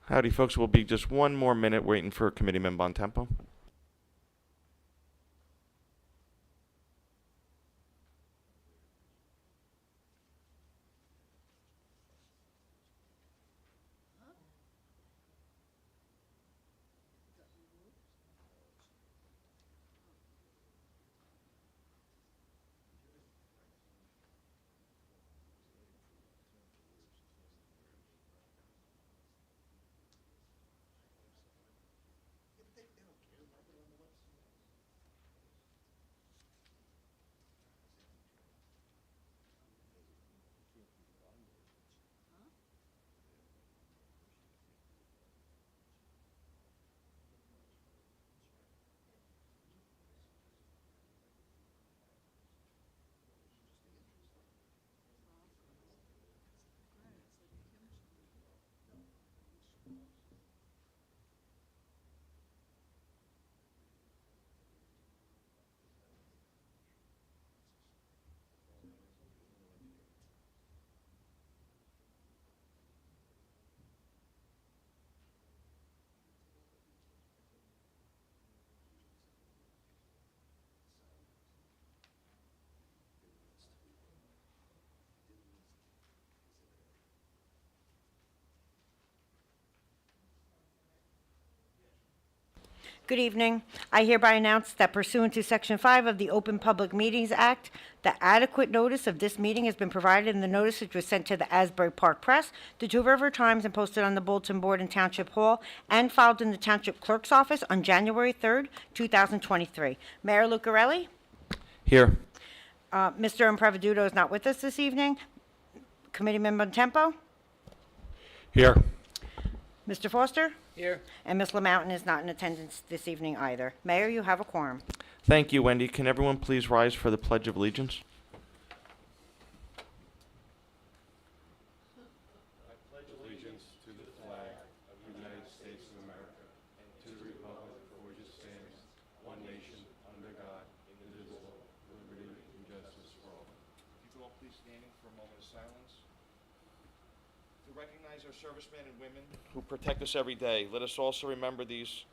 Howdy, folks. We'll be just one more minute waiting for Committeeman Bontempo. Good evening. I hereby announce that pursuant to Section 5 of the Open Public Meetings Act, the adequate notice of this meeting has been provided, and the notice which was sent to the Asbury Park Press, the Two River Times, and posted on the bulletin board in Township Hall, and filed in the Township Clerk's office on January 3rd, 2023. Mayor Lucarelli? Here. Mr. Impreviduto is not with us this evening. Committeeman Bontempo? Here. Mr. Foster? Here. And Ms. LaMountain is not in attendance this evening either. Mayor, you have a quorum. Thank you, Wendy. Can everyone please rise for the Pledge of Allegiance? If you could all please standing for a moment of silence. To recognize our servicemen and women who protect us every day, let us also remember these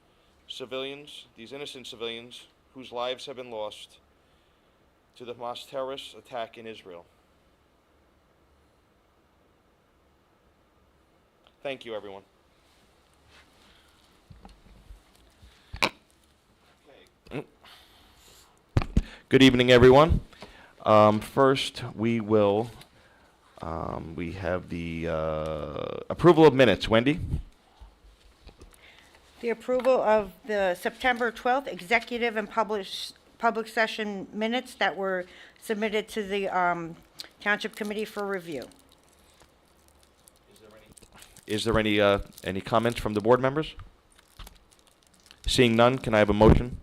civilians, these innocent civilians, whose lives have been lost to the Hamas terrorist attack in Israel. Thank you, everyone. Good evening, everyone. First, we have the approval of minutes. Wendy? The approval of the September 12th executive and public session minutes that were submitted to the Township Committee for review. Is there any comments from the board members? Seeing none, can I have a motion?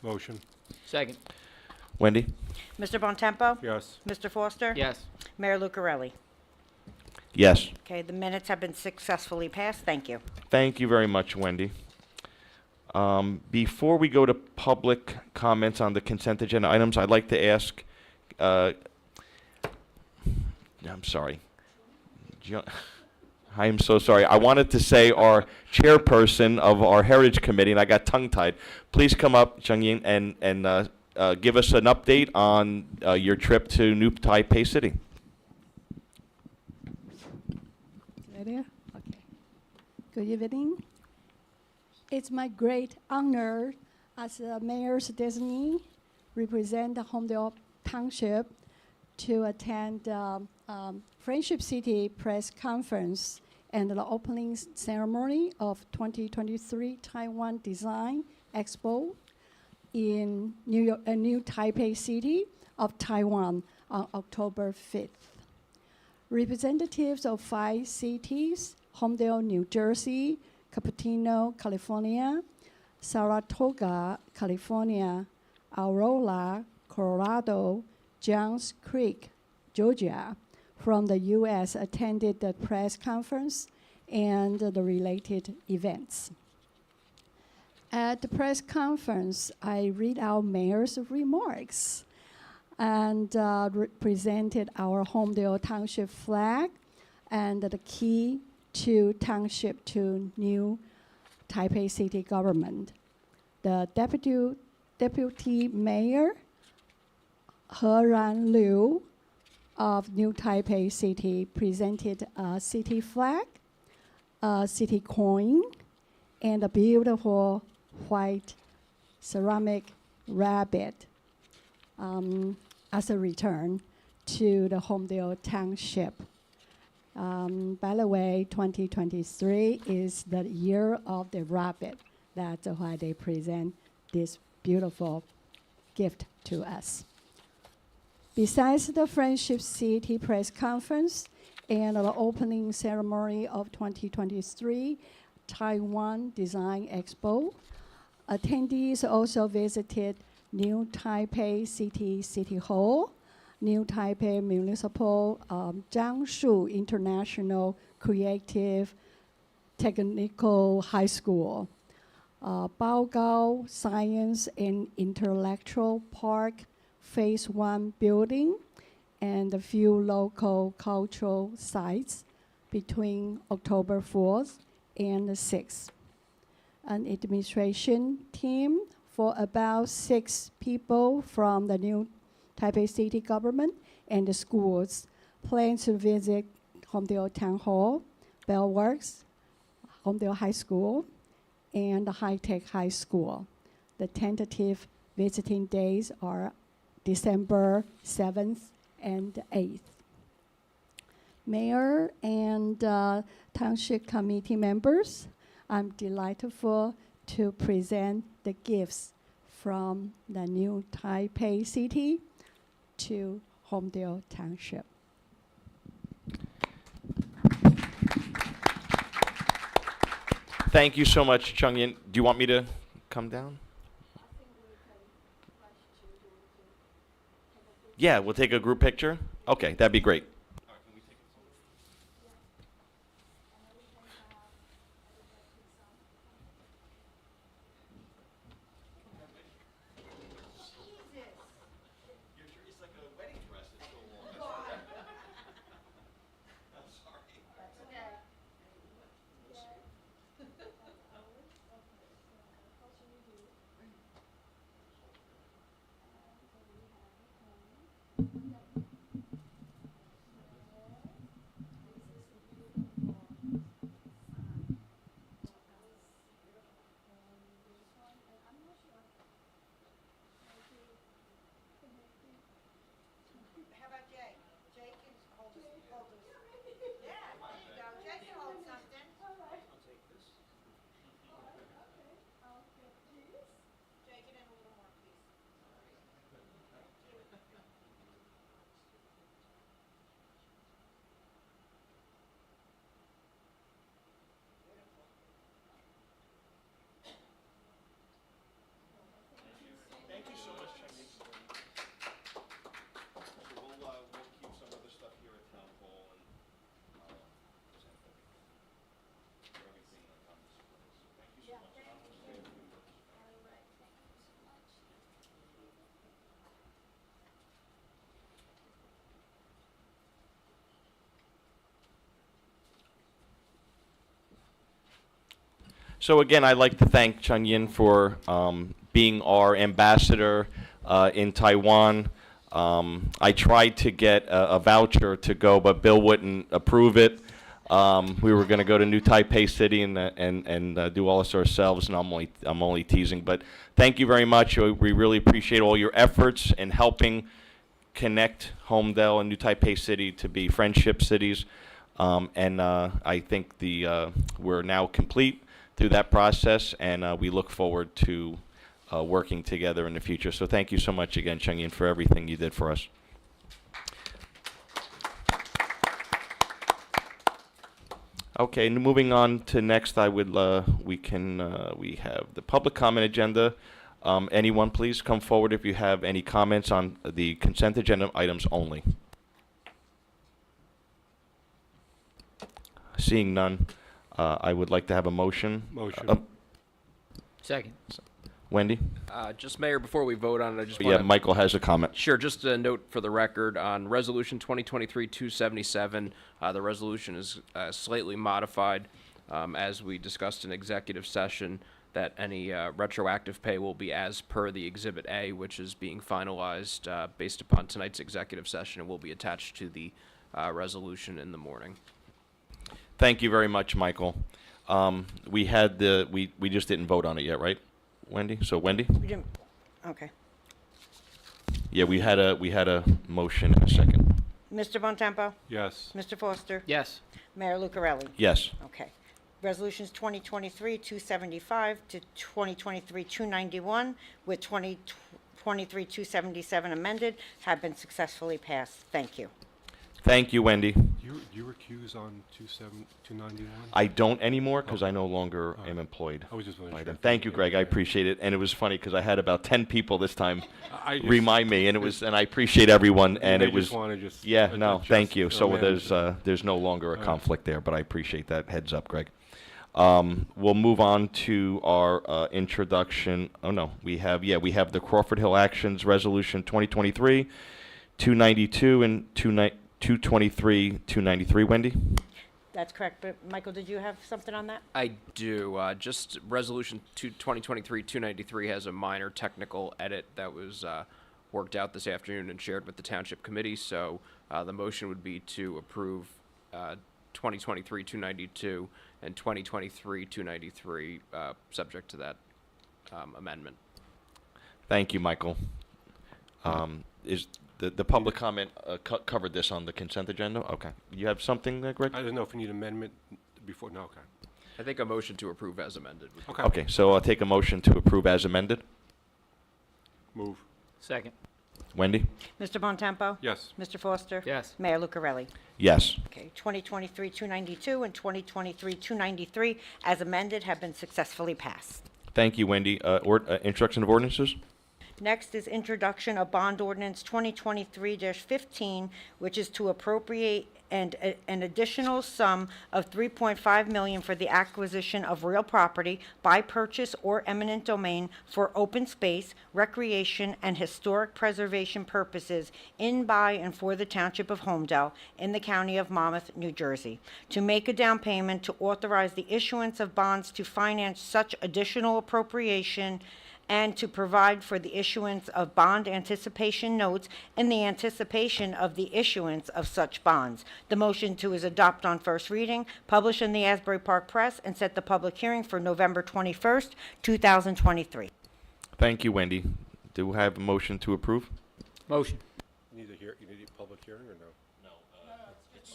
Motion. Second. Wendy? Mr. Bontempo? Yes. Mr. Foster? Yes. Mayor Lucarelli? Yes. Okay, the minutes have been successfully passed. Thank you. Thank you very much, Wendy. Before we go to public comments on the consent agenda items, I'd like to ask, I'm sorry. I am so sorry. I wanted to say our chairperson of our Heritage Committee, and I got tongue-tied. Please come up, Cheng-Yin, and give us an update on your trip to New Taipei City. Ready? Okay. Good evening. It's my great honor as the mayor's designee, represent the Holmdel Township, to attend Friendship City press conference and the opening ceremony of 2023 Taiwan Design Expo in New Taipei City of Taiwan on October 5th. Representatives of 5 cities, Holmdel, New Jersey, Cupertino, California, Saratoga, California, Aurora, Colorado, Johns Creek, Georgia, from the U.S. attended the press conference and the related events. At the press conference, I read out mayor's remarks and presented our Holmdel Township flag and the key to township to new Taipei City government. The deputy mayor, Heran Liu of New Taipei City presented a city flag, a city coin, and a beautiful white ceramic rabbit as a return to the Holmdel Township. By the way, 2023 is the year of the rabbit. That's why they present this beautiful gift to us. Besides the Friendship City press conference and the opening ceremony of 2023 Taiwan Design Expo, attendees also visited New Taipei City Hall, New Taipei Municipal Jiangsu International Creative Technical High School, Baogao Science and Intellectual Park Phase 1 building, and a few local cultural sites between October 4th and the 6th. An administration team for about 6 people from the New Taipei City government and the schools plan to visit Holmdel Town Hall, Bell Works, Holmdel High School, and the High Tech High School. The tentative visiting days are December 7th and 8th. Mayor and Township Committee members, I'm delighted to present the gifts from the New Taipei City to Holmdel Township. Thank you so much, Chung Yin. Do you want me to come down? Yeah, we'll take a group picture. Okay, that'd be great. How about Jay? Jay can hold this. Yeah, there you go. Jay can hold something. Jay can have a little more, please. Thank you so much, Chung Yin. So we'll keep some of the stuff here at Town Hall and present for everything that comes. Thank you so much. So again, I'd like to thank Chung Yin for being our ambassador in Taiwan. I tried to get a voucher to go, but Bill wouldn't approve it. We were going to go to New Taipei City and do all this ourselves, and I'm only teasing. But thank you very much. We really appreciate all your efforts in helping connect Holmdel and New Taipei City to be friendship cities. I think we're now complete through that process, and we look forward to working together in the future. So thank you so much again, Chung Yin, for everything you did for us. Okay, moving on to next, we have the public comment agenda. Anyone, please come forward if you have any comments on the consent agenda items only. Seeing none, I would like to have a motion. Motion. Second. Wendy? Just Mayor, before we vote on it, I just Yeah, want to... Michael has a comment. Sure, just a note for the record on Resolution 2023-277. The resolution is slightly modified, as we discussed in executive session, that any retroactive pay will be as per the Exhibit A, which is being finalized based upon tonight's executive session and will be attached to the resolution in the morning. Thank you very much, Michael. We had we just didn't vote on it yet, right, Wendy? So Wendy? We didn't, okay. Yeah, we had a motion and a second. Mr. Bontempo? Yes. Mr. Foster? Yes. Mayor Lucarelli? Yes. Okay. Resolutions 2023-275 to 2023-291 with 2023-277 amended have been successfully passed. Thank you. Thank you, Wendy. You recuse on 291? I don't anymore because I no longer am employed. I was just wondering. by them. Thank you, Greg. I appreciate it. And it was funny because I had about 10 people this time I just- remind me, and I appreciate everyone. And They it was just wanna just yeah, no, adjust thank you. or So manage there's no longer a All right. conflict there, but I appreciate that heads up, Greg. We'll move on to our introduction. Oh no, we have the Crawford Hill Actions Resolution 2023, 292 and 223, 293. Wendy. That's correct. But Michael, did you have something on that? I do. Just Resolution 2023-293 has a minor technical edit that was worked out this afternoon and shared with the Township Committee. So the motion would be to approve 2023-292 and 2023-293, subject to that amendment. Thank you, Michael. Is the public comment covered this on the consent agenda? Okay. You have something, Greg? I don't know if you need amendment before. No, okay. I think a motion to approve as amended. Okay. Okay, so I'll take a motion to approve as amended. Move. Second. Wendy? Mr. Bontempo? Yes. Mr. Foster? Yes. Mayor Lucarelli? Yes. Okay, 2023-292 and 2023-293 as amended have been successfully passed. Thank you, Wendy. Introduction of ordinances? Next is introduction of bond ordinance 2023-15, which is to appropriate an additional sum of $3.5 million for the acquisition of real property by purchase or eminent domain for open space, recreation, and historic preservation purposes in, by, and for the Township of Holmdel in the County of Monmouth, New Jersey, to make a down payment to authorize the issuance of bonds to finance such additional appropriation, and to provide for the issuance of bond anticipation notes in the anticipation of the issuance of such bonds. The motion to is adopt on first reading, publish in the Asbury Park Press, and set the public hearing for November 21st, 2023. Thank you, Wendy. Do we have a motion to approve? Motion. You need a public hearing or no?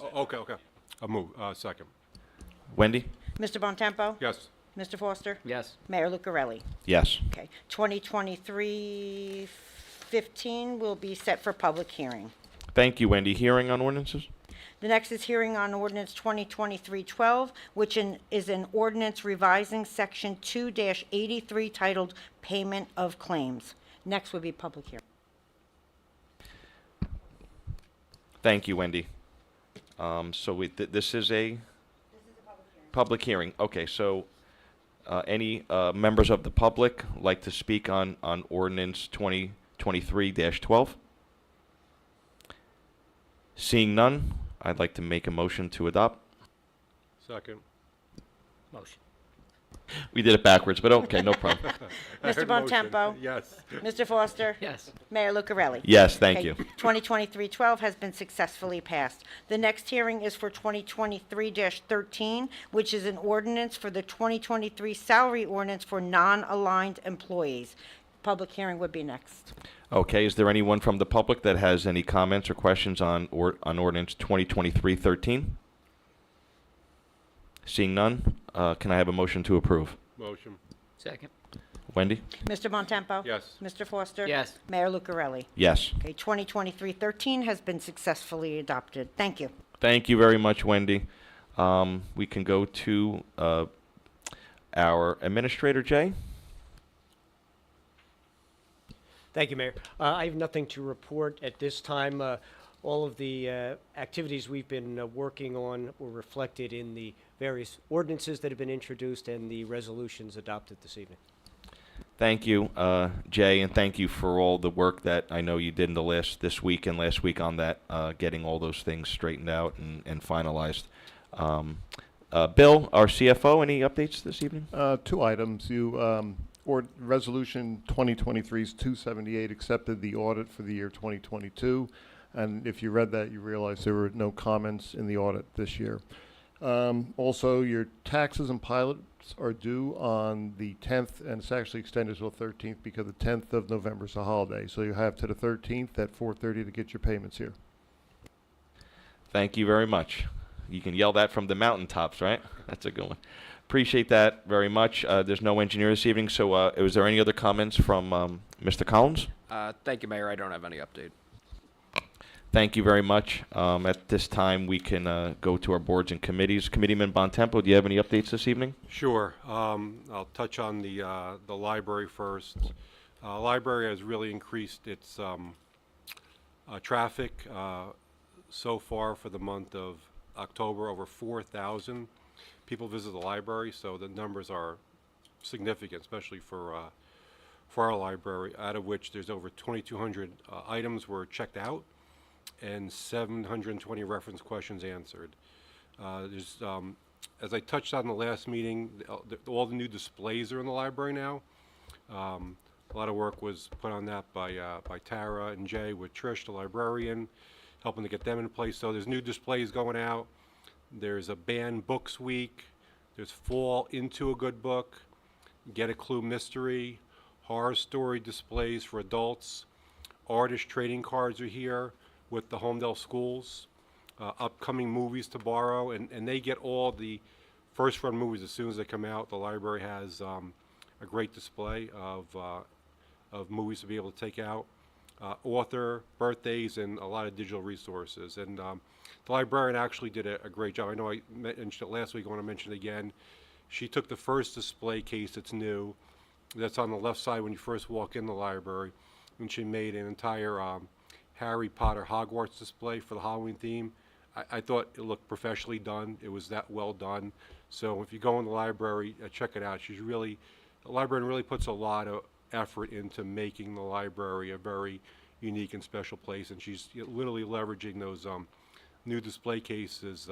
No. Okay, okay. I'll move. Second. Wendy? Mr. Bontempo? Yes. Mr. Foster? Yes. Mayor Lucarelli? Yes. Okay, 2023-15 will be set for public hearing. Thank you, Wendy. Hearing on ordinances? The next is hearing on ordinance 2023-12, which is an ordinance revising section 2-83 titled Payment of Claims. Next would be public hearing. Thank you, Wendy. So this is a public hearing. Okay, so any members of the public like to speak on ordinance 2023-12? Seeing none, I'd like to make a motion to adopt. Second. Motion. We did it backwards, but okay, no problem. I Mr. heard motion. Bontempo? Yes. Mr. Foster? Yes. Mayor Lucarelli? Yes, thank Okay, you. 2023-12 has been successfully passed. The next hearing is for 2023-13, which is an ordinance for the 2023 salary ordinance for non-aligned employees. Public hearing would be next. Okay, is there anyone from the public that has any comments or questions on ordinance 2023-13? Seeing none, can I have a motion to approve? Motion. Second. Wendy? Mr. Bontempo? Yes. Mr. Foster? Yes. Mayor Lucarelli? Yes. Okay, 2023-13 has been successfully adopted. Thank you. Thank you very much, Wendy. We can go to our Administrator, Jay. Thank you, Mayor. I have nothing to report at this time. All of the activities we've been working on were reflected in the various ordinances that have been introduced and the resolutions adopted this evening. Thank you, Jay, and thank you for all the work that I know you did in this week and last week on that, getting all those things straightened out and finalized. Bill, our CFO, any updates this evening? Two items. Resolution 2023-278 accepted the audit for the year 2022. And if you read that, you realize there were no comments in the audit this year. Also, your taxes and pilots are due on the 10th, and it's actually extended till 13th because the 10th of November is a holiday. So you have to the 13th at 4:30 to get your payments here. Thank you very much. You can yell that from the mountaintops, right? That's a good one. Appreciate that very much. There's no engineer this evening, so is there any other comments from Mr. Collins? Thank you, Mayor. I don't have any update. Thank you very much. At this time, we can go to our boards and committees. Committeeman Bontempo, do you have any updates this evening? Sure. I'll touch on the library first. Library has really increased its traffic so far for the month of October. Over 4,000 people visit the library, so the numbers are significant, especially for our library, out of which there's over 2,200 items were checked out and 720 reference questions answered. There's, as I touched on in the last meeting, all the new displays are in the library now. A lot of work was put on that by Tara and Jay with Trish, the librarian, helping to get them in place. So there's new displays going out. There's a banned books week. There's fall into a good book, get a clue mystery, horror story displays for adults. Artist trading cards are here with the Holmdel schools, upcoming movies to borrow, and they get all the first run movies as soon as they come out. The library has a great display of movies to be able to take out, author birthdays, and a lot of digital resources. And the librarian actually did a great job. I know I mentioned it last week. I want to mention it again. She took the first display case that's new, that's on the left side when you first walk in the library, and she made an entire Harry Potter Hogwarts display for the Halloween theme. I thought it looked professionally done. It was that well done. So if you go in the library, check it out. The librarian really puts a lot of effort into making the library a very unique and special place, and she's literally leveraging those new display cases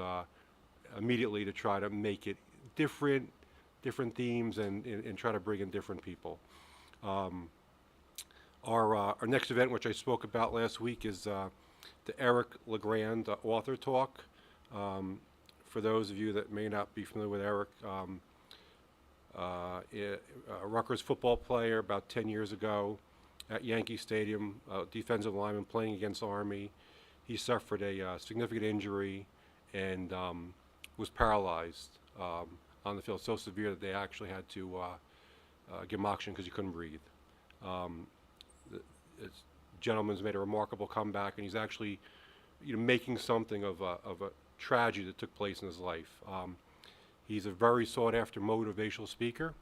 immediately to try to make it different themes and try to bring in different people. Our next event, which I spoke about last week, is the Eric LeGrand Author Talk. For those of you that may not be familiar with Eric, a Rutgers football player about 10 years ago at Yankee Stadium, defensive lineman playing against Army. He suffered a significant injury and was paralyzed on the field, so severe that they actually had to give him oxygen because he couldn't breathe. This gentleman's made a remarkable comeback, and he's actually making something of a tragedy that took place in his life. He's a very sought-after motivational speaker.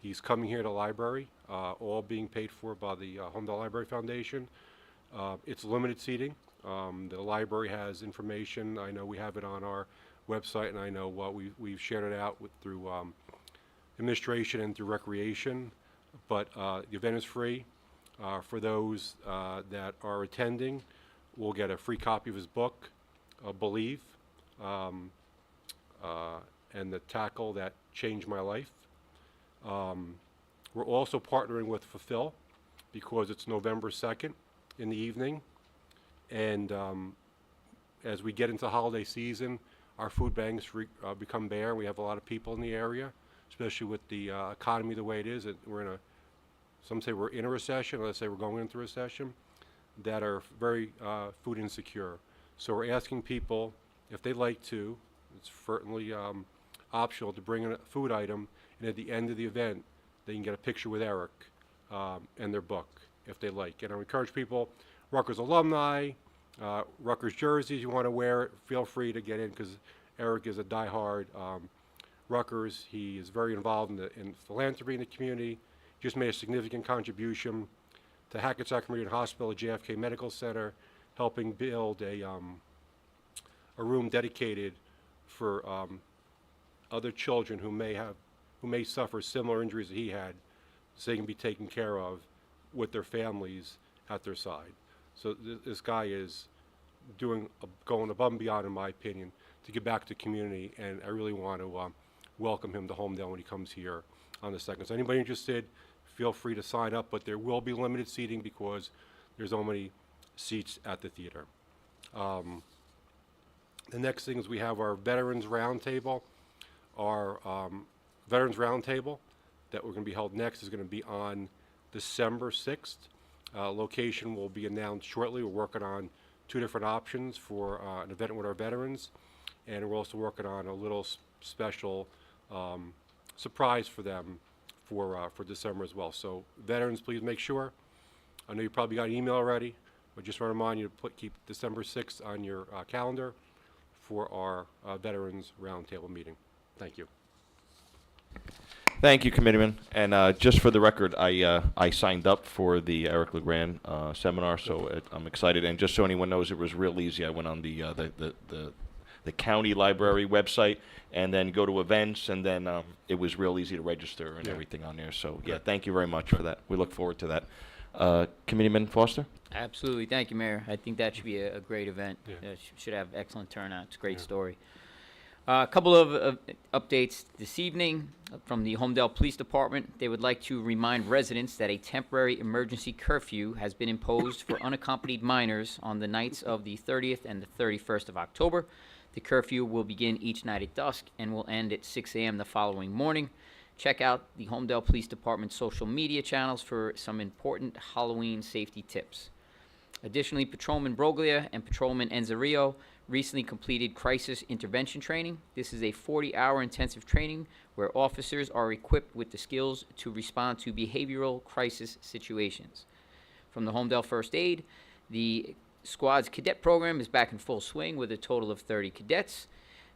He's coming here to the library, all being paid for by the Holmdel Library Foundation. It's limited seating. The library has information. I know we have it on our website, and I know we've shared it out through administration and through recreation. But the event is free. For those that are attending, we'll get a free copy of his book, Believe, and the tackle that changed my life. We're also partnering with Fulfill because it's November 2nd in the evening. And as we get into holiday season, our food banks become bare. We have a lot of people in the area, especially with the economy the way it is. Some say we're in a recession, others say we're going into a recession, that are very food insecure. So we're asking people if they'd like to, it's certainly optional, to bring in a food item, and at the end of the event, they can get a picture with Eric and their book, if they like. And I encourage people, Rutgers alumni, Rutgers jerseys, you want to wear it, feel free to get in, because Eric is a diehard Rutgers. He is very involved in philanthropy in the community. Just made a significant contribution to Hackensack Meridian Hospital, JFK Medical Center, helping build a room dedicated for other children who may suffer similar injuries that he had. so they can be taken care of with their families at their side. So this guy is going above and beyond, in my opinion, to give back to the community, and I really want to welcome him to Holmdel when he comes here on the 2nd. So anybody interested, feel free to sign up, but there will be limited seating because there's only seats at the theater. The next thing is we have our Veterans Roundtable. Our Veterans Roundtable that we're going to be held next is going to be on December 6th. Location will be announced shortly. We're working on 2 different options for an event with our veterans, and we're also working on a little special surprise for them for December as well. So veterans, please make sure. I know you probably got an email already, but just want to remind you to keep December 6th on your calendar for our Veterans Roundtable meeting. Thank you. Thank you, Committeeman. And just for the record, I signed up for the Eric LeGrand seminar, so I'm excited. And just so anyone knows, it was real easy. I went on the county library website and then go to events, and then it was real easy to register and everything on there. So yeah, thank you very much for that. We look forward to that. Committeeman Foster? Absolutely. Thank you, Mayor. I think that should be a great event. Should have excellent turnout. It's a great story. A couple of updates this evening from the Holmdel Police Department. They would like to remind residents that a temporary emergency curfew has been imposed for unaccompanied minors on the nights of the 30th and the 31st of October. The curfew will begin each night at dusk and will end at 6 a.m. the following morning. Check out the Holmdel Police Department's social media channels for some important Halloween safety tips. Additionally, Patrolman Broglia and Patrolman Enzario recently completed crisis intervention training. This is a 40-hour intensive training where officers are equipped with the skills to respond to behavioral crisis situations. From the Holmdel First Aid, the squad's cadet program is back in full swing with a total of 30 cadets.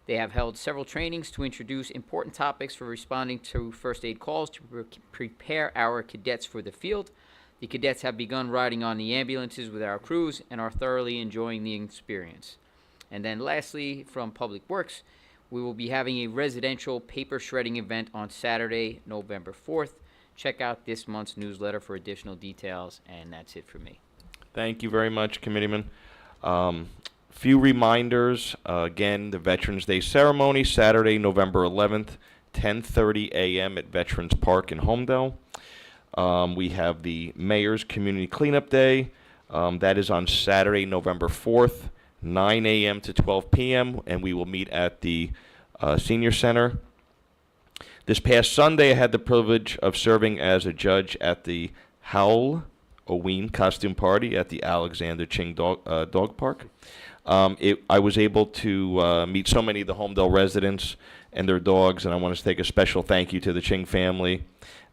They have held several trainings to introduce important topics for responding to first aid calls to prepare our cadets for the field. The cadets have begun riding on the ambulances with our crews and are thoroughly enjoying the experience. And then lastly, from Public Works, we will be having a residential paper shredding event on Saturday, November 4th. Check out this month's newsletter for additional details, and that's it for me. Thank you very much, Committeeman. Few reminders. Again, the Veterans Day ceremony, Saturday, November 11th, 10:30 a.m. at Veterans Park in Holmdel. We have the Mayor's Community Cleanup Day. That is on Saturday, November 4th, 9 a.m. to 12 p.m., and we will meet at the Senior Center. This past Sunday, I had the privilege of serving as a judge at the Halloween costume party at the Alexander Ching Dog Park. I was able to meet so many of the Holmdel residents and their dogs, and I want to take a special thank you to the Ching family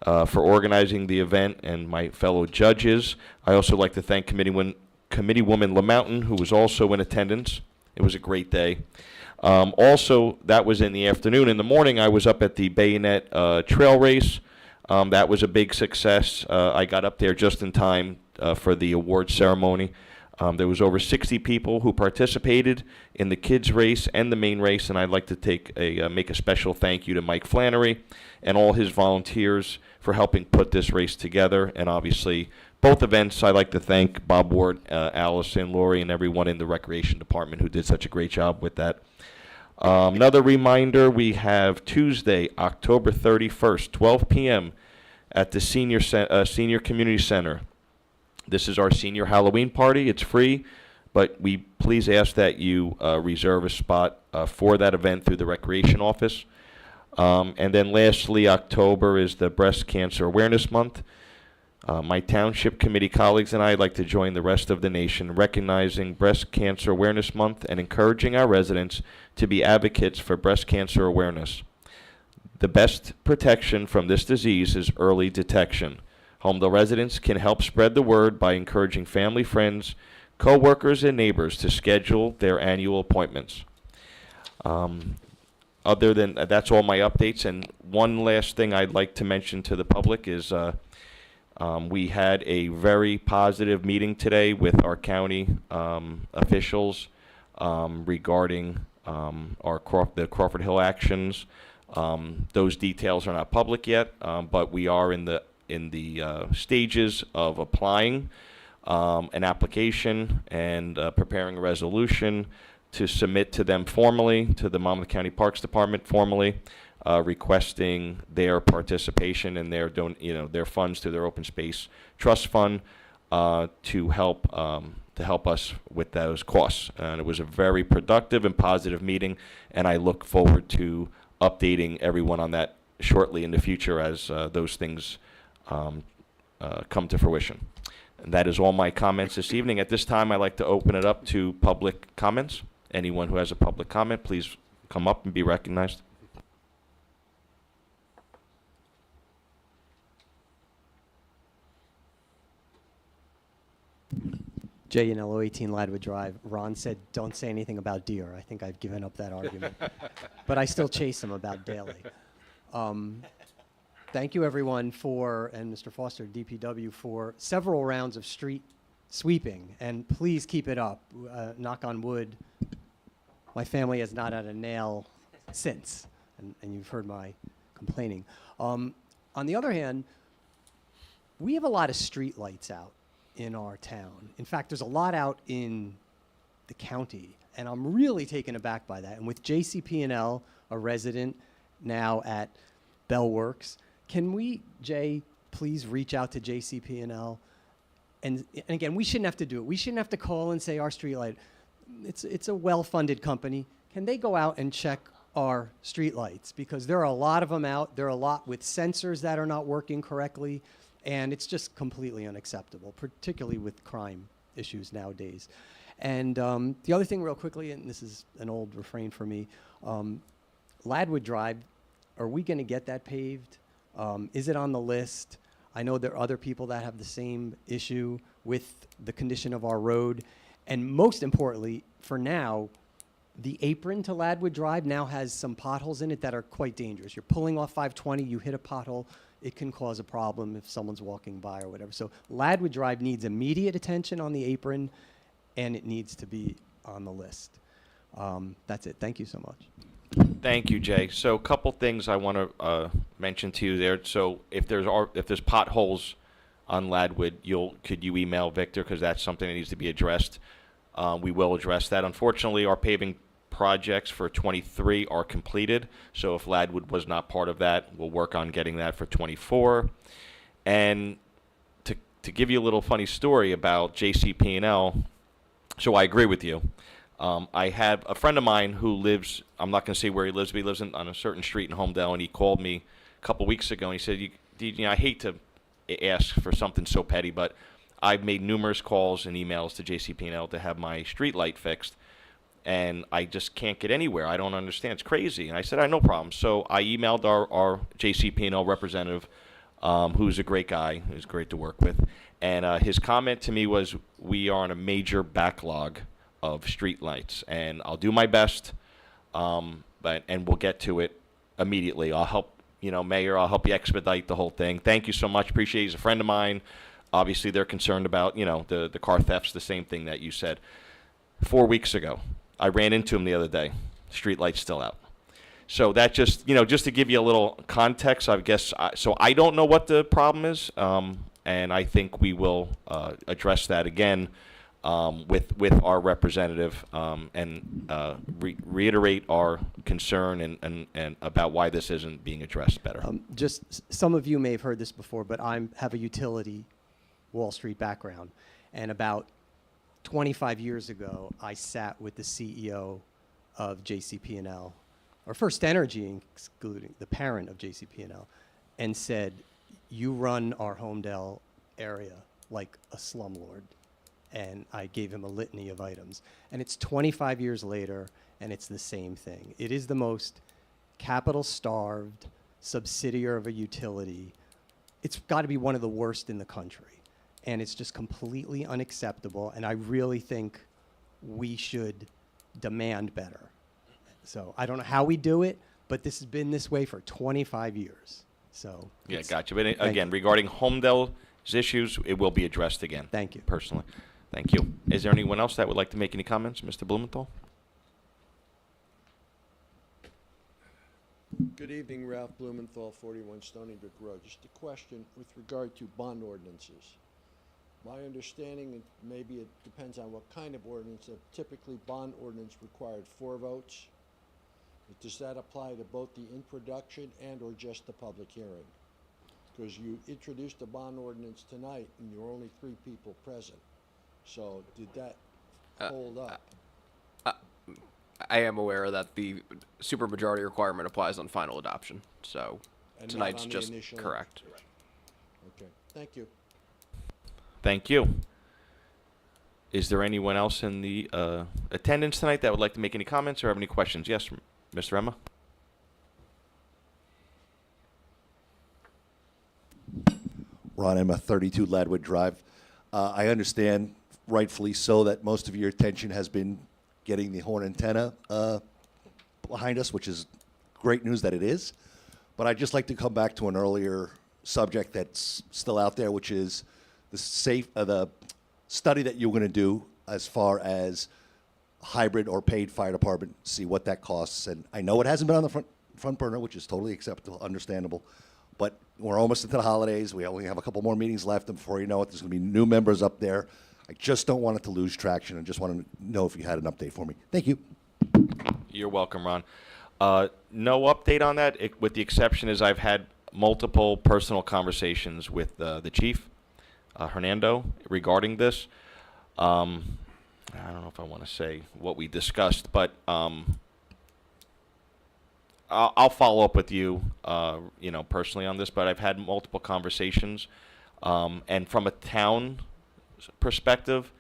for organizing the event and my fellow judges. I also like to thank Committeewoman LaMountain, who was also in attendance. It was a great day. Also, that was in the afternoon. In the morning, I was up at the Bayonet Trail Race. That was a big success. I got up there just in time for the award ceremony. There was over 60 people who participated in the kids race and the main race, and I'd like to make a special thank you to Mike Flannery and all his volunteers for helping put this race together. And obviously, both events, I'd like to thank Bob Ward, Allison, Lori, and everyone in the Recreation Department who did such a great job with that. Another reminder, we have Tuesday, October 31st, 12 p.m. at the Senior Community Center. This is our senior Halloween party. It's free, but we please ask that you reserve a spot for that event through the Recreation Office. And then lastly, October is the Breast Cancer Awareness Month. My Township Committee colleagues and I would like to join the rest of the nation recognizing Breast Cancer Awareness Month and encouraging our residents to be advocates for breast cancer awareness. The best protection from this disease is early detection. Holmdel residents can help spread the word by encouraging family, friends, co-workers, and neighbors to schedule their annual appointments. Other than that's all my updates. And one last thing I'd like to mention to the public is we had a very positive meeting today with our county officials regarding the Crawford Hill actions. Those details are not public yet, but we are in the in the stages of applying an application and preparing a resolution to submit to them formally, to the Monmouth County Parks Department formally, requesting their participation and their their funds to their open space trust fund to help us with those costs. And it was a very productive and positive meeting, and I look forward to updating everyone on that shortly in the future as those things come to fruition. And that is all my comments this evening. At this time, I'd like to open it up to public comments. Anyone who has a public comment, please come up and be recognized. Jay Yanello, 18 Ladwood Drive. Ron said, don't say anything about deer. I think I've given up that argument. But I still chase them about daily. Thank you, everyone, and Mr. Foster, DPW, for several rounds of street sweeping. And please keep it up. Knock on wood. My family has not had a nail since. And you've heard my complaining. On the other hand, we have a lot of street lights out in our town. In fact, there's a lot out in the county, and I'm really taken aback by that. And with JCP&L, a resident now at Bellworks, can we, Jay, please reach out to JCP&L? And again, we shouldn't have to do it. We shouldn't have to call and say our streetlight. It's a well-funded company. Can they go out and check our streetlights? Because there are a lot of them out. There are a lot with sensors that are not working correctly. And it's just completely unacceptable, particularly with crime issues nowadays. And the other thing real quickly, and this is an old refrain for me, Ladwood Drive, are we going to get that paved? Is it on the list? I know there are other people that have the same issue with the condition of our road. And most importantly, for now, the apron to Ladwood Drive now has some potholes in it that are quite dangerous. You're pulling off 520, you hit a pothole, it can cause a problem if someone's walking by or whatever. So Ladwood Drive needs immediate attention on the apron, and it needs to be on the list. That's it. Thank you so much. Thank you, Jay. So a couple things I want to mention to you there. So if there's potholes on Ladwood, could you email Victor, because that's something that needs to be addressed. We will address that. Unfortunately, our paving projects for 23 are completed, so if Ladwood was not part of that, we'll work on getting that for 24. And to give you a little funny story about JCP&L, so I agree with you. I have a friend of mine who lives, I'm not going to say where he lives, but he lives on a certain street in Holmdel, and he called me a couple weeks ago, and he said, I hate to ask for something so petty, but I've made numerous calls and emails to JCP&L to have my street light fixed, and I just can't get anywhere. I don't understand. It's crazy. And I said, no problem. So I emailed our JCP&L representative, who's a great guy, who's great to work with, and his comment to me was, we are on a major backlog of street lights, and I'll do my best, and we'll get to it immediately. I'll help, Mayor, I'll help you expedite the whole thing. Thank you so much. Appreciate it. He's a friend of mine. Obviously, they're concerned about, the car thefts, the same thing that you said. 4 weeks ago, I ran into him the other day. Street light's still out. So that just, just to give you a little context, I guess, so I don't know what the problem is, and I think we will address that again with our representative and reiterate our concern and about why this isn't being addressed better. Just some of you may have heard this before, but I have a utility Wall Street background, and about 25 years ago, I sat with the CEO of JCP&L, or First Energy, excluding the parent of JCP&L, and said, you run our Holmdel area like a slumlord. And I gave him a litany of items. And it's 25 years later, and it's the same thing. It is the most capital-starved subsidiary of a utility. It's got to be one of the worst in the country. And it's just completely unacceptable, and I really think we should demand better. So I don't know how we do it, but this has been this way for 25 years. So yeah, gotcha. But again, regarding Holmdel's issues, it will be addressed again. Thank you. Personally. Thank you. Is there anyone else that would like to make any comments? Mr. Blumenthal? Good evening, Ralph Blumenthal, 41 Stony Brook Road. Just a question with regard to bond ordinances. My understanding, and maybe it depends on what kind of ordinance, that typically bond ordinance required 4 votes. Does that apply to both the introduction and or just the public hearing? Because you introduced a bond ordinance tonight and there were only 3 people present. So did that hold up? I am aware that the supermajority requirement applies on final adoption, so And not tonight's on the just initial? correct. Okay, thank you. Thank you. Is there anyone else in the attendance tonight that would like to make any comments or have any questions? Yes, Mr. Emma? Ron Emma, 32 Ladwood Drive. I understand, rightfully so, that most of your attention has been getting the horn antenna behind us, which is great news that it is. But I'd just like to come back to an earlier subject that's still out there, which is the the study that you're going to do as far as hybrid or paid fire department, see what that costs. And I know it hasn't been on the front burner, which is totally acceptable, understandable. But we're almost into the holidays. We only have a couple more meetings left, and before you know it, there's going to be new members up there. I just don't want it to lose traction, and just want to know if you had an update for me. Thank you. You're welcome, Ron. No update on that, with the exception is I've had multiple personal conversations with the chief, Hernando, regarding this. I don't know if I want to say what we discussed, but I'll follow up with you, personally on this. But I've had multiple conversations, and from a town perspective,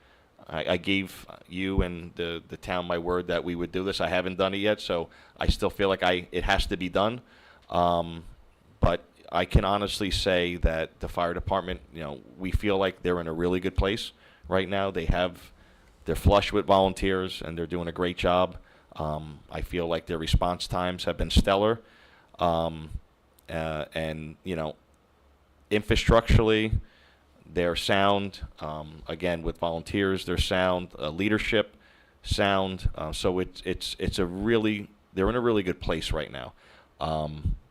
I gave you and the town my word that we would do this. I haven't done it yet, so I still feel like it has to be done. But I can honestly say that the fire department, we feel like they're in a really good place right now. They're flush with volunteers, and they're doing a great job. I feel like their response times have been stellar. And, infrastructurally, they're sound. Again, with volunteers, they're sound. Leadership, sound. So they're in a really good place right now.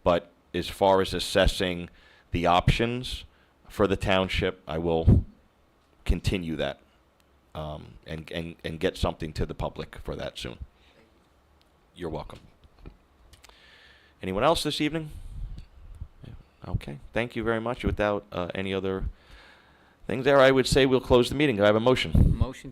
But as far as assessing the options for the township, I will continue that and get something to the public for that soon. You're welcome. Anyone else this evening? Okay, thank you very much. Without any other things there, I would say we'll close the meeting. Do I have a motion? Motion